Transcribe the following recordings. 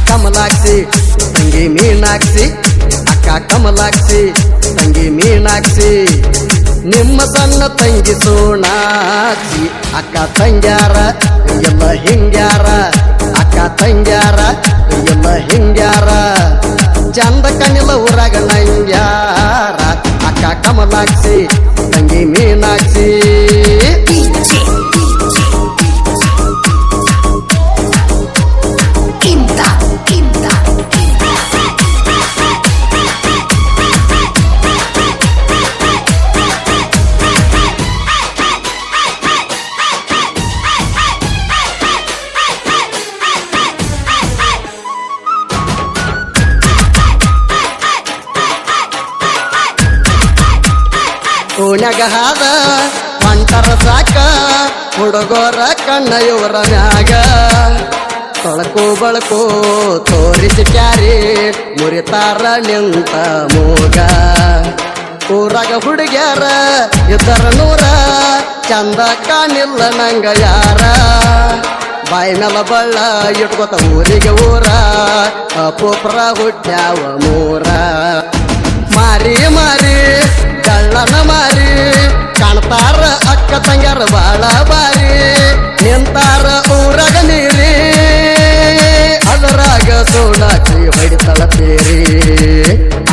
ಕಮಲಾಕ್ಷಿ ತಂಗಿ ಮೀನಾಕ್ಷಿ ಅಕ್ಕ ಕಮಲಾಕ್ಷಿ ತಂಗಿ ಮೀನಾಕ್ಷಿ ನಿಮ್ಮ ಸಣ್ಣ ತಂಗಿ ಸೋನಾಕ್ಷಿ ಅಕ್ಕ ತಂಗ್ಯಾರ ಎಲ್ಲ ಹಿಂಗ್ಯಾರ ಅಕ್ಕ ತಂಗ್ಯಾರ ಎಲ್ಲ ಹಿಂಗ್ಯಾರ ಚಂದ ಕಣಿಲ ಊರಾಗ ನಂಗ್ಯಾರ ಅಕ್ಕ ಕಮಲಾಕ್ಷಿ ತಂಗಿ ಮೀನಾಕ್ಷಿ ಓಣ್ಯಾಗ ಹಾದ ಹೊಂಟರ ಸಾಕ ಹುಡುಗೋರ ಕಣ್ಣ ಇವರ ಮ್ಯಾಗ ತೊಳಕು ಬಳಕು ತೋರಿಸಿ ಕ್ಯಾರಿ ಮುರಿತಾರ ನಿಂತ ಮೂಗ ಊರಾಗ ಹುಡುಗ್ಯಾರ ಇದ್ದರ ನೂರ ಚಂದ ಕಾಣಿಲ್ಲ ನಂಗ ಯಾರ ಬಾಯಿ ಮೇಲ ಬಳ್ಳ ಇಟ್ಕೊತ ಊರಿಗೆ ಊರ ಅಪೋಪ್ರ ಹುಟ್ಟ್ಯಾವ ಮೂರ ಮಾರಿ ಮಾರಿ ಕಳ್ಳನ ಮಾರಿ ಕಾಣ್ತಾರ ಅಕ್ಕ ತಂಗ್ಯಾರ ಬಾಳ ಬಾರಿ ನಿಂತಾರ ಊರಾಗ ನೀರಿ ಅದರಾಗ ಸೋನಾಕ್ಷಿ ಹೊಡಿತಳ ತೇರಿ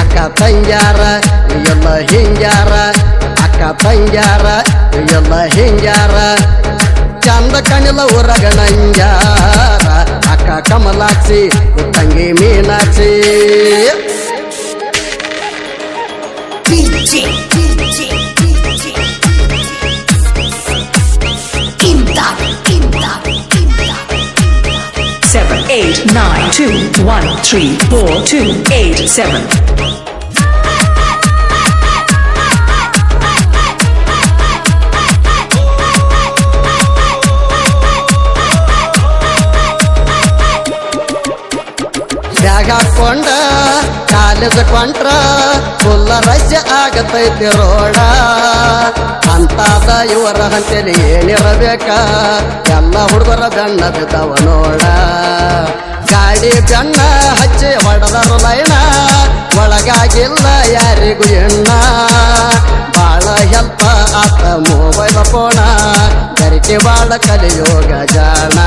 ಅಕ್ಕ ತಂಗ್ಯಾರ ಎಲ್ಲ ಹಿಂಗ್ಯಾರ ಅಕ್ಕ ತಂಗ್ಯಾರ ಎಲ್ಲ ಹಿಂಗ್ಯಾರ ಚಂದ ಕಣಿಲ ಊರಾಗ ನಂಗ್ಯಾರ ಅಕ್ಕ ಕಮಲಾಕ್ಷಿ ತಂಗಿ ಮೀನಾಕ್ಷಿ Seven, 8, 9, 2, 1, 3, 4, 2, 8, 7. ಬ್ಯಾಗ್ ಹಾಕೊಂಡ ಕಾಲೇಜ್ ಕೊಂಟ್ರ ಫುಲ್ಲ ರಶ್ಯ ಆಗತೈತಿ ರೋಡ ಅಂತಾದ ಇವರ ಹಂತಲಿ ಏನಿರಬೇಕ ಎಲ್ಲ ಹುಡುಗರ ಬೆಣ್ಣ ಬಿದ್ದವ ನೋಡ ಗಾಡಿ ಬೆಣ್ಣ ಹಚ್ಚಿ ಹೊಡೆದರು ಲೈನ ಒಳಗಾಗಿಲ್ಲ ಯಾರಿಗೂ ಎಣ್ಣ ಬಾಳ ಹೆಲ್ಪ ಆತ ಮೊಬೈಲ್ ಫೋನ ಗರಿಕೆ ಬಾಳ ಕಲಿಯೋಗ ಜಾಣ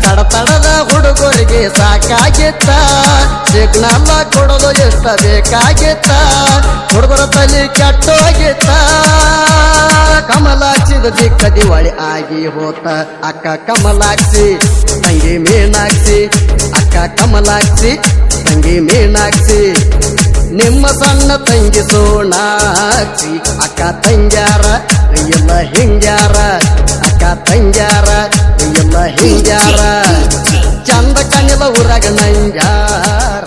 ತಡತಡದ ಹುಡುಗರಿಗೆ ಸಾಕಾಗಿತ್ತ ಸಿಗ್ನಲ್ಲ ಕೊಡೋದು ಎಷ್ಟ ಬೇಕಾಗಿತ್ತ ಹುಡುಗರ ತಲೆ ಕೆಟ್ಟೋಗಿತ್ತ ಕಮಲಾಕ್ಷಿದ ದಿಕ್ಕ ದಿವಾಳಿ ಆಗಿ ಹೋತ ಅಕ್ಕ ಕಮಲಾಕ್ಷಿ ತಂಗಿ ಮೀನಾಕ್ಷಿ ಅಕ್ಕ ಕಮಲಾಕ್ಷಿ ತಂಗಿ ಮೀನಾಕ್ಷಿ ನಿಮ್ಮ ಸಣ್ಣ ತಂಗಿ ಸೋನಾಕ್ಷಿ ಅಕ್ಕ ತಂಗ್ಯಾರ ಎಲ್ಲ ಹಿಂಗ್ಯಾರ ಅಕ್ಕ ತಂಗ್ಯಾರ ಎಲ್ಲ ಹಿಂಗ್ಯಾರ ಚಂದ ಕಣಿಲ ಊರಾಗ ನಂಗ್ಯಾರ